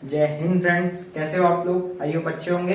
जय हिंद फ्रेंड्स, कैसे हो आप लोग? आई होप अच्छे होंगे।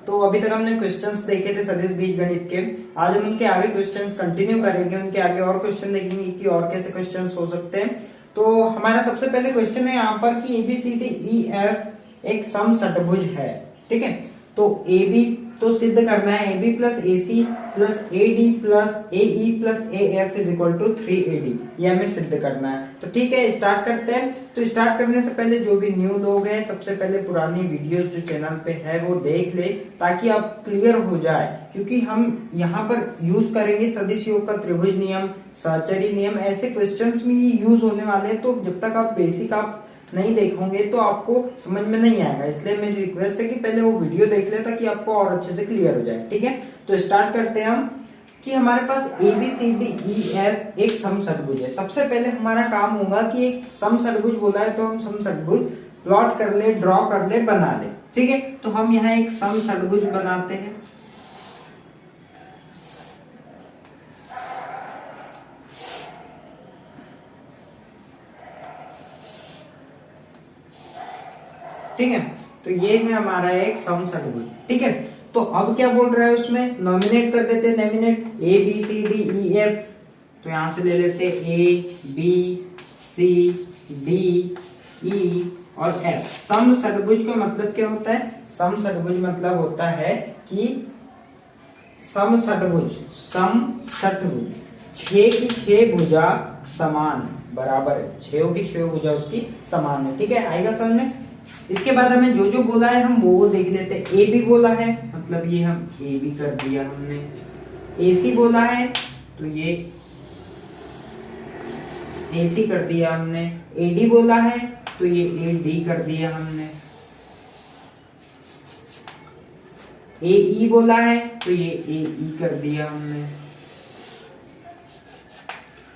तो अभी तक हमने क्वेश्चंस देखे थे सदिश बीजगणित के। आज हम उनके आगे क्वेश्चंस कंटिन्यू करेंगे, उनके आगे और क्वेश्चन देखेंगे कि और कैसे क्वेश्चंस हो सकते हैं। तो हमारा सबसे पहले क्वेश्चन है यहाँ पर कि ABCDEF एक समषटभुज है। ठीक है, तो AB तो सिद्ध करना है AB plus AC plus AD plus AE plus AF is equal to 3AD, ये हमें सिद्ध करना है। तो ठीक है, स्टार्ट करते हैं। तो स्टार्ट करने से पहले जो भी न्यू लोग हैं, सबसे पहले पुरानी वीडियोस जो चैनल पे है वो देख ले, ताकि आप क्लियर हो जाए, क्योंकि हम यहाँ पर यूज करेंगे सदिश योग का त्रिभुज नियम, सहचरी नियम, ऐसे क्वेश्चंस में ये यूज होने वाले हैं। तो जब तक आप बेसिक आप नहीं देखोगे तो आपको समझ में नहीं आएगा, इसलिए मेरी रिक्वेस्ट है कि पहले वो वीडियो देख ले ताकि आपको और अच्छे से क्लियर हो जाए। ठीक है, तो स्टार्ट करते हैं हम कि हमारे पास ABCDEF एक समषटभुज है। सबसे पहले हमारा काम होगा कि एक समषटभुज बोला है तो हम समषटभुज प्लॉट कर ले, ड्रॉ कर ले, बना ले। ठीक है, तो हम यहाँ एक समषटभुज बनाते हैं। ठीक है, तो ये है हमारा एक समषटभुज। ठीक है, तो अब क्या बोल रहा है उसमें, नॉमिनेट कर देते हैं, नॉमिनेट ABCDEF। तो यहां से ले लेते हैं ABCDE और F। समषटभुज का मतलब क्या होता है? समषटभुज मतलब होता है कि समषटभुज 6 की 6 भुजा समान बराबर है, 6 की 6 भुजा उसकी समान है। ठीक है, आएगा समझ में। इसके बाद हमें जो जो बोला है हम वो देख लेते हैं। AB बोला है, मतलब ये हम AB कर दिया हमने। AC बोला है तो ये AC कर दिया हमने। AD बोला है तो ये AD कर दिया हमने। AE बोला है तो ये AE कर दिया हमने।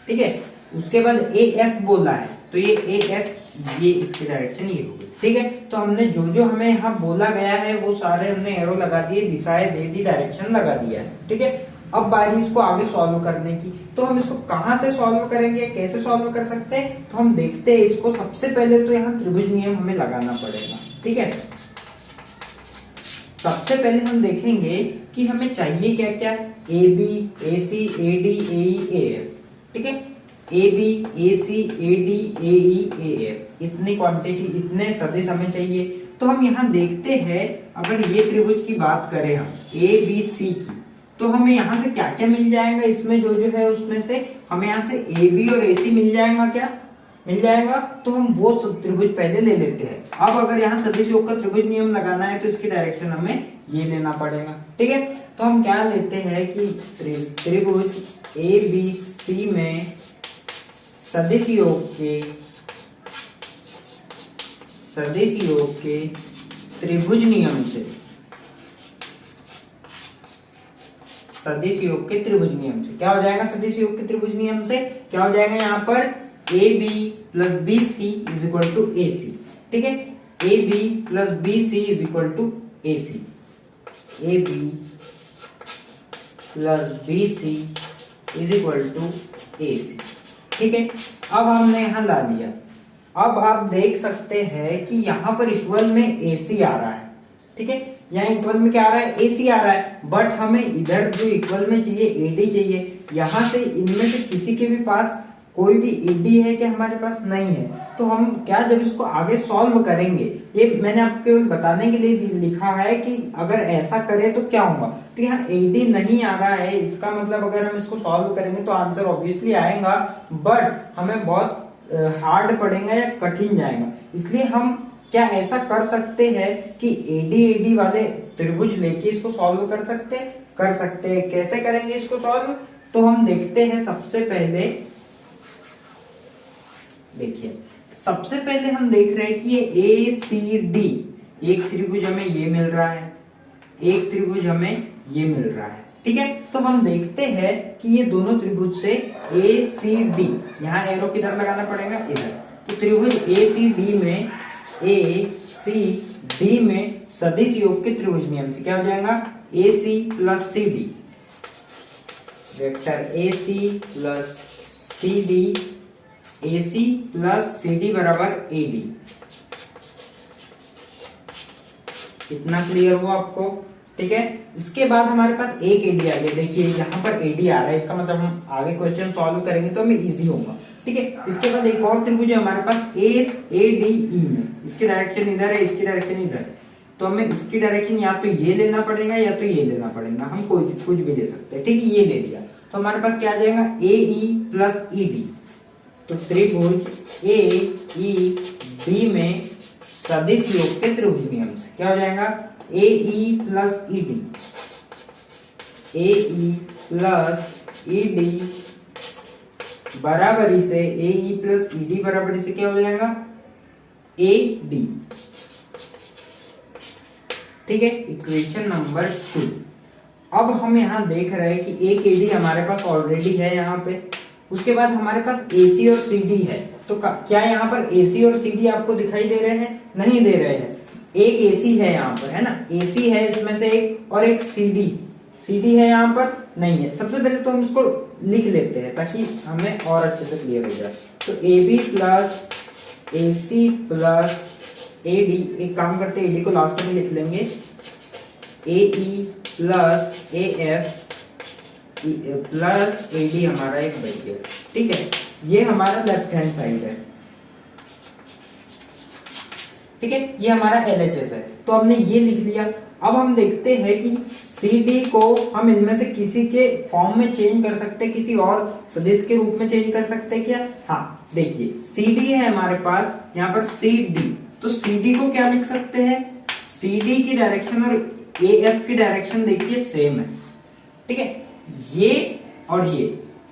ठीक है, उसके बाद AF बोला है तो ये AF, ये इसकी डायरेक्शन ये होगी। ठीक है, तो हमने जो जो हमें यहाँ बोला गया है वो सारे हमने एरो लगा दिए, दिशाएं दे दी, डायरेक्शन लगा दिया है। ठीक है, अब बारी इसको आगे सॉल्व करने की। तो हम इसको कहाँ से सॉल्व करेंगे, कैसे सॉल्व कर सकते हैं, तो हम देखते हैं इसको। सबसे पहले तो यहाँ त्रिभुज नियम हमें लगाना पड़ेगा। ठीक है, सबसे पहले हम देखेंगे कि हमें चाहिए क्या क्या। AB AC AD AE AF। ठीक है, AB AC AD AE AF, इतनी क्वांटिटी, इतने सदिश हमें चाहिए। तो हम यहाँ देखते हैं, अगर ये त्रिभुज की बात करें हम ABC की, तो हमें यहाँ से क्या क्या मिल जाएगा। इसमें जो जो है उसमें से हमें यहाँ से AB और AC मिल जाएगा। क्या मिल जाएगा? तो हम वो त्रिभुज पहले ले लेते हैं। अब अगर यहाँ सदिश योग का त्रिभुज नियम लगाना है तो इसकी डायरेक्शन हमें ये लेना पड़ेगा। ठीक है, तो हम क्या लेते हैं कि त्रिभुज ABC में सदिश योग के त्रिभुज नियम से, सदिश योग के त्रिभुज नियम से क्या हो जाएगा? सदिश योग के त्रिभुज नियम से क्या हो जाएगा? यहाँ पर AB plus BC is equal to AC। ठीक है, AB plus BC is equal to AC। AB plus BC is equal to AC। ठीक है, अब हमने यहाँ ला लिया। अब आप देख सकते हैं कि यहाँ पर इक्वल में AC आ रहा है। ठीक है, यहाँ इक्वल में क्या आ रहा है? AC आ रहा है। बट हमें इधर जो इक्वल में चाहिए AD चाहिए। यहाँ से इनमें से किसी के भी पास कोई भी AD है कि हमारे पास नहीं है। तो हम क्या, जब इसको आगे सॉल्व करेंगे, ये मैंने आपको केवल बताने के लिए लिखा है कि अगर ऐसा करें तो क्या होगा। तो यहाँ AD नहीं आ रहा है, इसका मतलब अगर हम इसको सॉल्व करेंगे तो आंसर ऑब्वियसली आएगा, बट हमें बहुत हार्ड पड़ेगा या कठिन जाएगा। इसलिए हम क्या ऐसा कर सकते हैं कि AD वाले त्रिभुज लेके इसको सॉल्व कर सकते हैं। कैसे करेंगे इसको सॉल्व? तो हम देखते हैं। सबसे पहले देखिए, सबसे पहले हम देख रहे हैं कि ये ACD एक त्रिभुज हमें ये मिल रहा है, एक त्रिभुज हमें ये मिल रहा है। ठीक है, तो हम देखते हैं कि ये दोनों त्रिभुज से ACD, यहाँ एरो किधर लगाना पड़ेगा? इधर। तो त्रिभुज ACD में सदिश योग के त्रिभुज नियम से क्या हो जाएगा? AC plus CD, vector AC plus CD बराबर AD। इतना क्लियर हुआ आपको? ठीक है, इसके बाद हमारे पास एक एडी आ गया। देखिए यहाँ पर एडी आ रहा है, इसका मतलब हम आगे क्वेश्चन सॉल्व करेंगे तो हमें इजी होगा। ठीक है, इसके बाद एक और त्रिभुज है हमारे पास ADE में, इसकी डायरेक्शन इधर है, इसकी डायरेक्शन इधर, तो हमें इसकी डायरेक्शन या तो ये लेना पड़ेगा या तो ये लेना पड़ेगा, हम कुछ भी ले सकते हैं। ठीक है, ये ले लिया तो हमारे पास क्या आ जाएगा, AE प्लस ED। तो त्रिभुज AED में सदिश योग के त्रिभुज नियम से क्या हो जाएगा, AE plus ED, AE plus ED बराबरी से AE प्लस ED बराबरी से क्या हो जाएगा, AD। ठीक है, इक्वेशन नंबर 2। अब हम यहाँ देख रहे हैं कि एक AD हमारे पास ऑलरेडी है यहाँ पे, उसके बाद हमारे पास AC और CD है। तो क्या यहाँ पर AC और CD आपको दिखाई दे रहे हैं? नहीं दे रहे हैं। एक AC है यहाँ पर, है ना, AC है इसमें से एक, और एक CD है यहाँ पर नहीं है। सबसे पहले तो हम इसको लिख लेते हैं ताकि हमें और अच्छे से क्लियर हो जाए। तो AB plus AC plus AD, एक काम करते हैं AD को लास्ट में लिख लेंगे, AE plus AF plus AD हमारा एक बच गया। ठीक है, ये हमारा लेफ्ट हैंड साइड है। ठीक है, ये हमारा LHS है, तो हमने ये लिख लिया। अब हम देखते हैं कि CD को हम इनमें से किसी के फॉर्म में चेंज कर सकते हैं, किसी और सदिश के रूप में चेंज कर सकते हैं क्या? हाँ, देखिए CD है हमारे पास यहाँ पर CD, तो CD को क्या लिख सकते हैं, CD की डायरेक्शन और AF की डायरेक्शन देखिए सेम है। ठीक है, ये और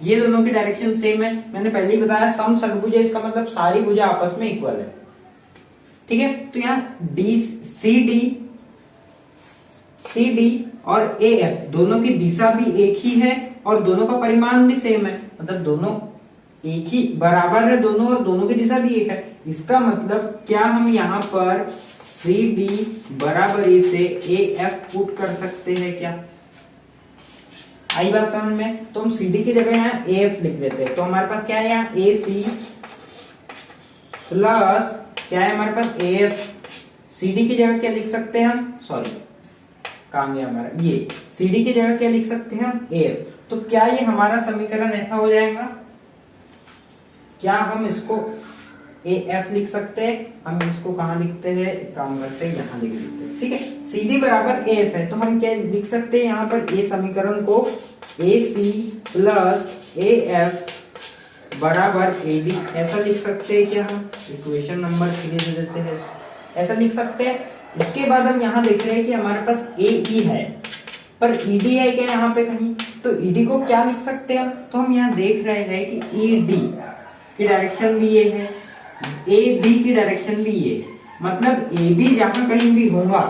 ये दोनों की डायरेक्शन सेम है। मैंने पहले ही बताया सम षटभुज है, इसका मतलब सारी भुजा आपस में इक्वल है। ठीक है, तो यहाँ CD और AF दोनों की दिशा भी एक ही है और दोनों का परिमाण भी सेम है, मतलब दोनों एक ही बराबर है दोनों, और दोनों की दिशा भी एक है। इसका मतलब क्या हम यहाँ पर CD बराबरी से AF पुट कर सकते हैं क्या? आई बात समझ में? तो हम CD की जगह यहाँ AF लिख देते हैं, तो हमारे पास क्या है यहाँ AC प्लस क्या है हमारे पास AF। CD की जगह क्या लिख सकते हैं हम, सॉरी काम गया हमारा, ये CD की जगह क्या लिख सकते हैं हम, AF। तो क्या ये हमारा समीकरण ऐसा हो जाएगा, क्या हम इसको AF लिख सकते हैं? हम इसको कहाँ लिखते हैं, काम करते हैं यहाँ लिख देते हैं। ठीक है, CD बराबर AF है, तो हम क्या लिख सकते हैं यहाँ पर, ये समीकरण को AC प्लस AF बराबर AD ऐसा लिख सकते हैं क्या? हम इक्वेशन नंबर 3 दे देते हैं, ऐसा लिख सकते हैं। उसके बाद हम यहाँ देख रहे हैं कि हमारे पास AE है पर ED है क्या यहाँ पे कहीं, तो ED को क्या लिख सकते हैं हम? तो हम यहाँ देख रहे हैं कि ED की डायरेक्शन भी ये है, AB की डायरेक्शन भी ये है, मतलब AB जहां कहीं भी होगा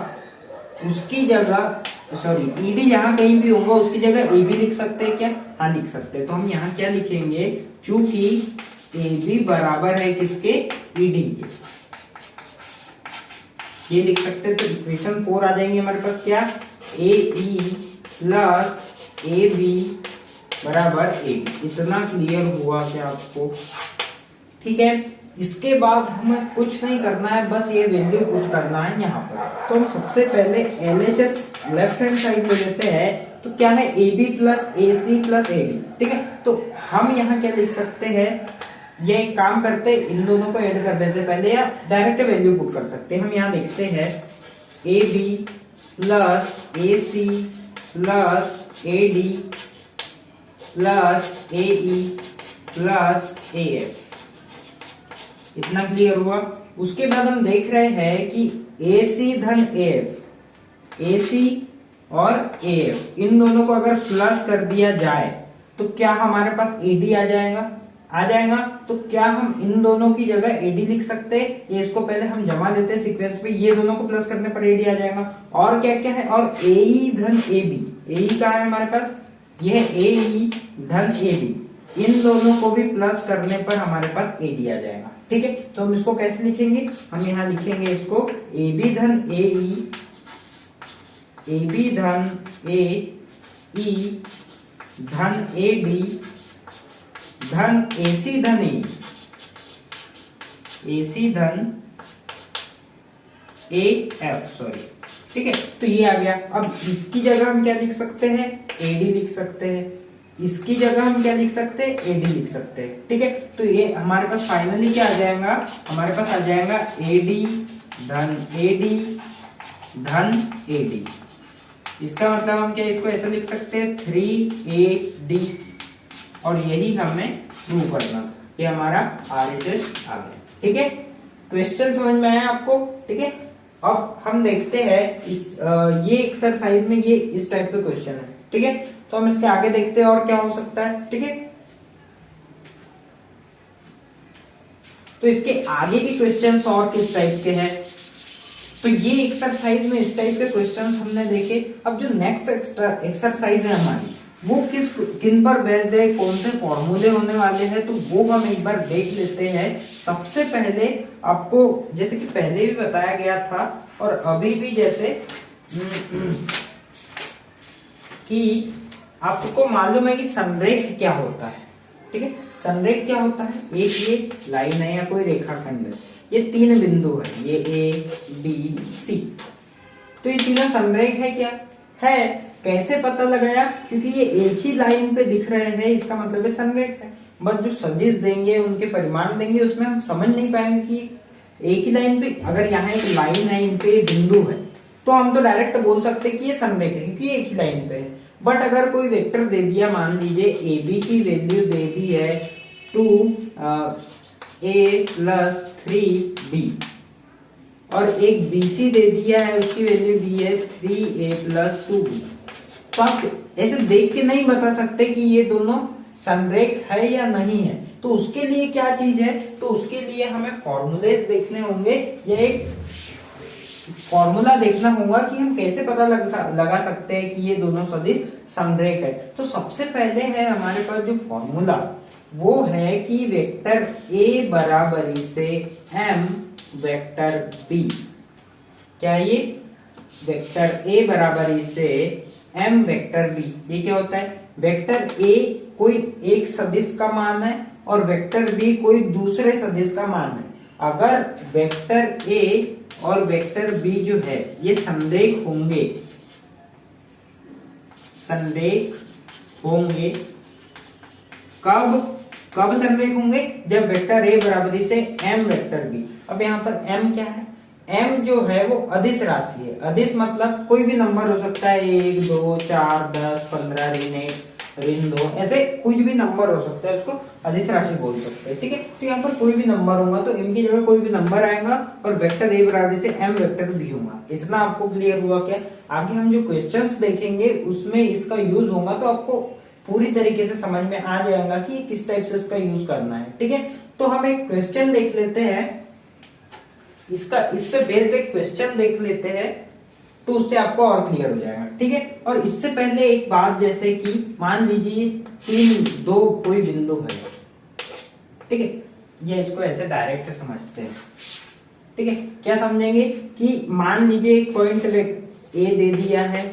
उसकी जगह, सॉरी ED जहां कहीं भी होगा उसकी जगह AB लिख सकते हैं क्या? हाँ लिख सकते हैं। तो हम यहाँ क्या लिखेंगे, चूंकि AB बराबर है किसके, ED के, ये लिख सकते हैं। तो इक्वेशन 4 आ जाएंगे हमारे पास क्या, AE प्लस AB बराबर AB। इतना क्लियर हुआ क्या आपको? ठीक है, इसके बाद हमें कुछ नहीं करना है, बस ये वैल्यू पुट करना है यहाँ पर। तो हम सबसे पहले LHS लेफ्ट हैंड साइड ले लेते हैं, तो क्या है AB plus AC plus AD। ठीक है, तो हम यहाँ क्या लिख सकते हैं, ये एक काम करते हैं, इन दोनों को ऐड कर देते हैं पहले, या डायरेक्ट वैल्यू पुट कर सकते हैं। हम यहाँ देखते हैं AB plus AC plus AD plus AE plus AF। इतना क्लियर हुआ? उसके बाद हम देख रहे हैं कि AC धन AF, AC और AF इन दोनों को अगर प्लस कर दिया जाए तो क्या हमारे पास AD आ जाएगा? आ जाएगा। तो क्या हम इन दोनों की जगह AD लिख सकते हैं? ये इसको पहले हम जमा देते हैं सीक्वेंस पे, ये दोनों को प्लस करने पर AD आ जाएगा। और क्या क्या है, और AE धन AB, AE कहाँ है हमारे पास, ये है AE धन AB, इन दोनों को भी प्लस करने पर हमारे पास AD आ जाएगा। ठीक है, तो हम इसको कैसे लिखेंगे, हम यहाँ लिखेंगे इसको AB धन AE, AB धन AE धन AD धन AC धन AE, AC धन AF, सॉरी ठीक है, तो ये आ गया। अब इसकी जगह हम क्या लिख सकते हैं, एडी लिख सकते हैं। इसकी जगह हम क्या लिख सकते हैं, एडी लिख सकते हैं। ठीक है, तो ये हमारे पास फाइनली क्या आ जाएगा, हमारे पास आ जाएगा एडी धन एडी। इसका मतलब हम क्या इसको ऐसे लिख सकते हैं 3AD, और यही हमें प्रूव करना। ये हमारा RHS आ गया। ठीक है, क्वेश्चन समझ में आया आपको। ठीक है, अब हम देखते हैं ये एक्सरसाइज में ये इस टाइप के क्वेश्चन है। ठीक है, तो हम इसके आगे देखते हैं और क्या हो सकता है। ठीक है, तो इसके आगे के क्वेश्चंस और किस टाइप के हैं, तो ये एक्सरसाइज में इस टाइप के क्वेश्चंस हमने देखे। अब जो नेक्स्ट एक्सरसाइज है हमारी, वो किन पर बेस्ड है, कौन से फॉर्मूले होने वाले हैं, तो वो हम एक बार देख लेते हैं। सबसे पहले आपको जैसे कि पहले भी बताया गया था और अभी भी जैसे कि आपको मालूम है कि संरेख क्या होता है। ठीक है, संरेख क्या होता है, एक ये लाइन है या कोई रेखाखंड है, ये 3 बिंदु है, ये A B C, तो ये तीनों संरेख है क्या है। कैसे पता लगाया, क्योंकि ये एक ही लाइन पे दिख रहे हैं, इसका मतलब है संरेख है। बस जो सदिश देंगे, उनके परिमाण देंगे, उसमें हम समझ नहीं पाएंगे कि एक ही लाइन पे, अगर यहाँ एक लाइन है, इन पे बिंदु है, तो हम तो डायरेक्ट बोल सकते हैं कि ये संरेख है, क्योंकि एक ही लाइन पे है। बट अगर कोई वेक्टर दे दिया, मान लीजिए AB की वैल्यू दे दी है 2A + 3B, और एक BC दे दिया है, उसकी वैल्यू दी है 3A + 2B, तो आप ऐसे देख के नहीं बता सकते कि ये दोनों संरेख है या नहीं है। तो उसके लिए क्या चीज है, तो उसके लिए हमें फॉर्मूलेज देखने होंगे, या एक फॉर्मूला देखना होगा कि हम कैसे पता लगा सकते हैं कि ये दोनों सदिश संरेख है। तो सबसे पहले है हमारे पास जो फॉर्मूला, वो है कि वेक्टर A बराबरी से M वेक्टर B। क्या ये वेक्टर A बराबरी से M वेक्टर B, ये क्या होता है, वेक्टर A कोई एक सदिश का मान है और वेक्टर B कोई दूसरे सदिश का मान है। अगर वेक्टर A और वेक्टर B जो है ये संरेख होंगे, कब संरेख होंगे, जब वेक्टर A बराबरी से M वेक्टर B। अब यहाँ पर M क्या है, M जो है वो अदिश राशि है। अदिश मतलब कोई भी नंबर हो सकता है, 1 2 4 10 15 ऋण 1 ऋण 2, ऐसे कुछ भी नंबर हो सकता है, उसको अदिश राशि बोल सकते हैं। ठीक है, तो यहाँ पर कोई भी नंबर होगा तो M की जगह कोई भी नंबर आएगा और वेक्टर A बराबर से M वेक्टर B होगा। इतना आपको क्लियर हुआ क्या। आगे हम जो क्वेश्चंस देखेंगे उसमें इसका यूज होगा, तो आपको पूरी तरीके से समझ में आ जाएगा कि किस टाइप से इसका यूज करना है। ठीक है, तो हम एक क्वेश्चन देख लेते हैं, इससे बेस्ड एक क्वेश्चन देख लेते हैं, तो उससे आपको और क्लियर हो जाएगा। ठीक है, और इससे पहले एक बात, जैसे कि मान लीजिए 2 कोई बिंदु है। ठीक है, ये इसको ऐसे डायरेक्ट समझते हैं। ठीक है, क्या समझेंगे कि मान लीजिए एक पॉइंट A दे दिया है,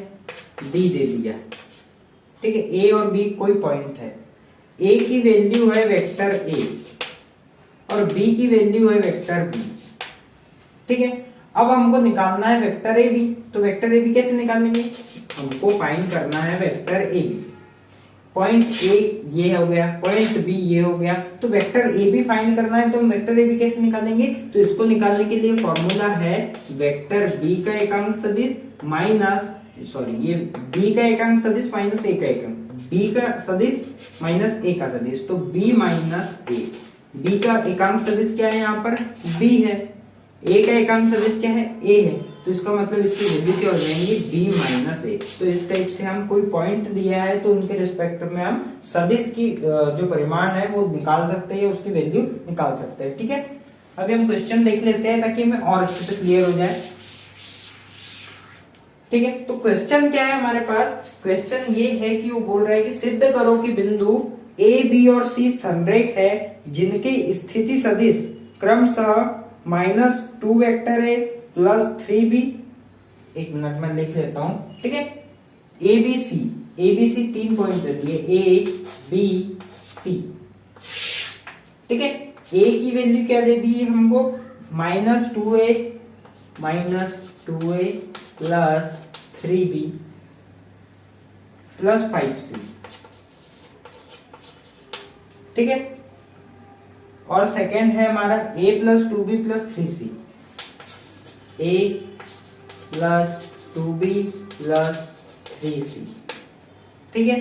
B दे दिया। ठीक है, A और B कोई पॉइंट है, A की वैल्यू है वेक्टर A और B की वैल्यू है वेक्टर B। ठीक है, अब हमको निकालना है वेक्टर AB, तो वेक्टर AB कैसे निकालेंगे, हमको फाइंड करना है वेक्टर AB। पॉइंट A ये हो गया, पॉइंट B ये हो गया, तो वेक्टर AB फाइंड करना है, तो हम वेक्टर AB कैसे निकालेंगे, तो इसको निकालने के लिए फॉर्मूला है वेक्टर B का एकांक सदिश माइनस ये B का एकांक सदिश माइनस A का एकांक, B का सदिश माइनस A का सदिश, तो B माइनस A। B का एकांक सदिश क्या है, यहाँ पर B है, A का एकांक सदिश क्या है, A है, तो इसका मतलब इसकी वैल्यू क्या हो जाएंगी, B माइनस A। तो इस टाइप से हम कोई पॉइंट दिया है तो उनके रिस्पेक्ट में हम सदिश की जो परिमाण है वो निकाल सकते हैं, उसकी वैल्यू निकाल सकते हैं। ठीक है, अभी हम क्वेश्चन देख लेते हैं ताकि हमें और अच्छे से क्लियर हो जाए। ठीक है, तो क्वेश्चन क्या है हमारे पास, क्वेश्चन ये है कि वो बोल रहा है कि सिद्ध करो कि बिंदु A, B और C संरेख है जिनकी स्थिति सदिश क्रमशः -2 वेक्टर A प्लस 3B। एक मिनट में लिख लेता हूं। ठीक है, ABC 3 पॉइंट दे दिए, A B C। ठीक है, A की वैल्यू क्या दे दी है हमको, -2A plus 3b plus 5c। ठीक है। और सेकेंड है हमारा a plus 2b plus 3c, a plus 2b plus 3c। ठीक है।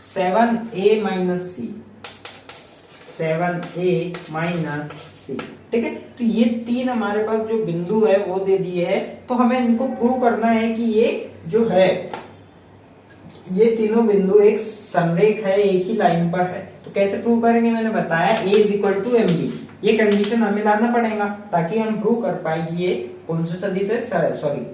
7a minus c, 7a minus c। ठीक है। तो ये तीन हमारे पास जो बिंदु है वो दे दिए है, तो हमें इनको प्रूव करना है कि ये जो है ये तीनों बिंदु एक संरेख है, एक ही लाइन पर है। तो कैसे प्रूव करेंगे, मैंने बताया a is equal to mb। ये कंडीशन हमें लाना पड़ेगा ताकि हम प्रूव कर पाए कि ये कौन से सदिश है, सॉरी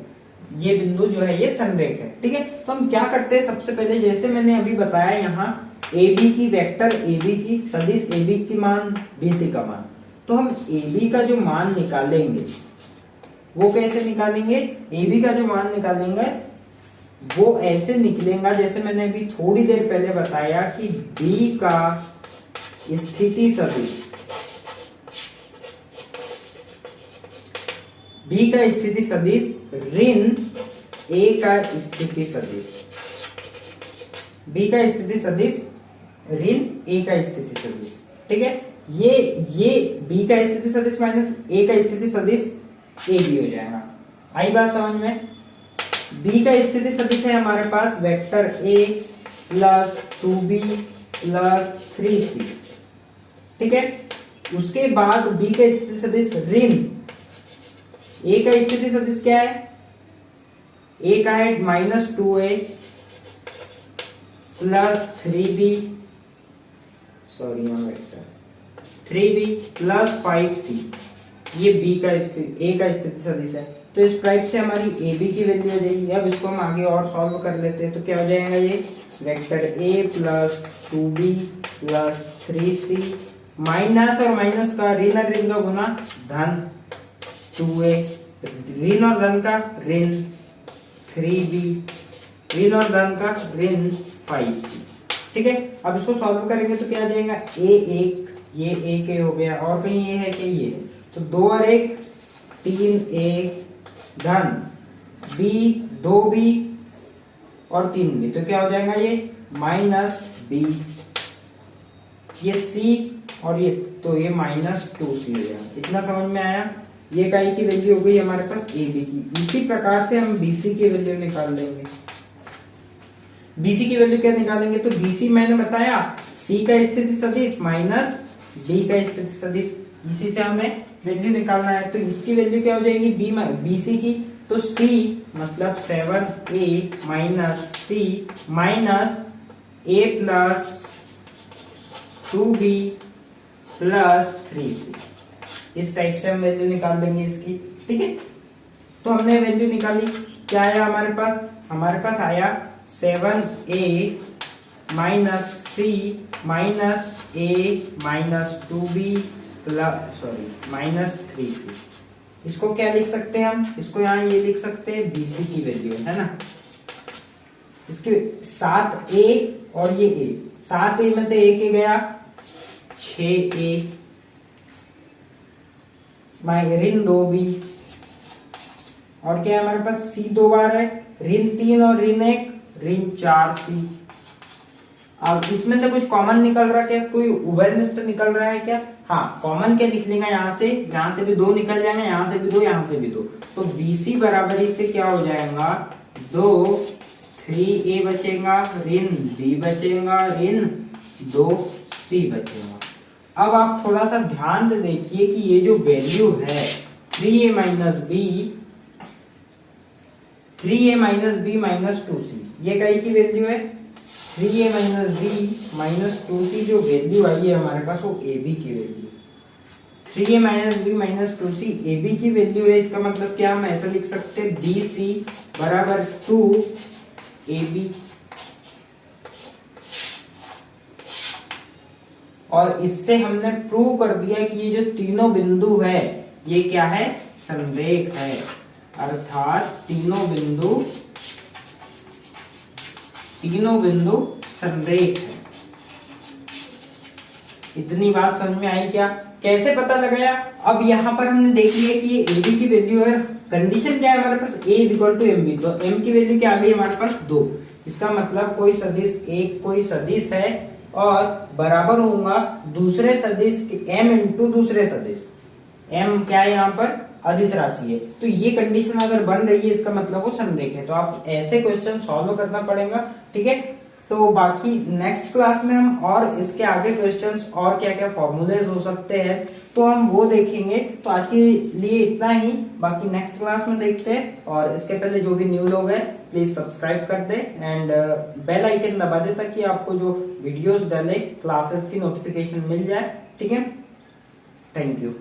ये बिंदु जो है ये संरेख है। ठीक है। तो हम क्या करते हैं, सबसे पहले जैसे मैंने अभी बताया यहाँ AB की वेक्टर AB की सदिश AB की मान BC का मान, तो हम AB का जो मान निकालेंगे वो कैसे निकालेंगे, AB का जो मान निकालेंगे वो ऐसे निकलेगा जैसे मैंने अभी थोड़ी देर पहले बताया कि B का स्थिति सदिश, B का स्थिति सदिश ऋण A का स्थिति सदिश, B का स्थिति सदिश ऋण A का स्थिति सदिश। ठीक है। ये B का स्थिति सदिश माइनस A का स्थिति सदिश A भी हो जाएगा। आई बात समझ में। B का स्थिति सदिश है हमारे पास vector A plus 2B plus 3C। ठीक है। उसके बाद B का स्थिति सदिश ऋण A का स्थिति सदिश क्या है, A का है minus 2A plus 3B, sorry यहाँ वेक्टर 3B प्लस 5C। ये B का स्थिति A का स्थिति सदिश है। तो इस टाइप से हमारी AB की वैल्यू हो जाएगी। अब इसको हम आगे और सॉल्व कर लेते हैं। तो क्या हो जाएगा, ये vector A plus 2B plus 3C minus और माइनस का ऋण और ऋण का गुना धन 2A, ऋण और धन का ऋण 3B, ऋण और धन का ऋण 5C। ठीक है। अब इसको सॉल्व करेंगे तो क्या आ जाएगा, A1 ये A हो गया और कहीं ये है कि ये है, तो 2 और 1 3A धन B 2B और 3B, तो क्या हो जाएगा ये माइनस B, ये C और ये, तो ये माइनस 2C हो जाएगा। इतना समझ में आया। ये का की वैल्यू हो गई हमारे पास AB की। इसी प्रकार से हम BC की वैल्यू निकाल देंगे। BC की वैल्यू क्या निकालेंगे, तो BC मैंने बताया C का स्थिति सदिश माइनस D का स्थिति सदिश, इसी से हमें वैल्यू निकालना है। तो इसकी वैल्यू क्या हो जाएगी BC की, तो C मतलब 7A minus C minus A plus 2B plus 3C। इस टाइप से हम वैल्यू निकाल देंगे इसकी। ठीक है। तो हमने वैल्यू निकाली, क्या आया हमारे पास आया 7A minus C minus A minus 2B plus minus 3C। इसको क्या लिख सकते हैं हम, इसको यहाँ ये लिख सकते हैं BC की वैल्यू है ना। इसके 7A और ये A, 7A में से A के गया 6A ऋण 2B और क्या है हमारे पास C 2 बार है, ऋण 3 और ऋण 1 ऋण 4C। अब इसमें से कुछ कॉमन निकल रहा है क्या, कोई उभयनिष्ठ निकल रहा है क्या, हाँ कॉमन क्या निकलेगा, यहाँ से भी 2 निकल जाएंगे, यहाँ से भी 2, यहाँ से भी 2, तो BC बराबरी से क्या हो जाएगा 2 3A बचेगा, ऋण B बचेगा, ऋण 2C बचेगा। अब आप थोड़ा सा ध्यान से देखिए कि ये जो वैल्यू है 3A minus B minus 2C, ये कई की वैल्यू है 3A minus B minus 2C। जो वैल्यू आई है हमारे पास वो AB की value, 3A minus B minus 2C AB की वैल्यू है। इसका मतलब क्या, हम ऐसा लिख सकते हैं BC बराबर 2AB। और इससे हमने प्रूव कर दिया कि ये जो तीनों बिंदु है ये क्या है, संरेख है, अर्थात तीनों बिंदु संरेख है। इतनी बात समझ में आई क्या? कैसे पता लगाया? अब यहाँ पर हमने देख लिया कि ये AB की वैल्यू है, कंडीशन क्या है हमारे पास, A is equal to MB, तो M की वैल्यू क्या आ गई हमारे पास 2। इसका मतलब कोई सदिश एक कोई सदिश है और बराबर होगा दूसरे सदिश M इंटू दूसरे सदिश। M क्या है यहाँ पर, अदिश राशि है, तो ये कंडीशन अगर बन रही है इसका मतलब वो समरेख है। तो आप ऐसे क्वेश्चन सॉल्व करना पड़ेगा, ठीक है। तो बाकी नेक्स्ट क्लास में हम और इसके आगे क्वेश्चंस और क्या क्या फॉर्मूलेज हो सकते हैं तो हम वो देखेंगे। तो आज के लिए इतना ही, बाकी नेक्स्ट क्लास में देखते हैं। और इसके पहले जो भी न्यू लोग हैं प्लीज सब्सक्राइब कर दे एंड बेल आइकन दबा दे ताकि आपको जो वीडियोस डाले क्लासेस की नोटिफिकेशन मिल जाए, ठीक है। Thank you.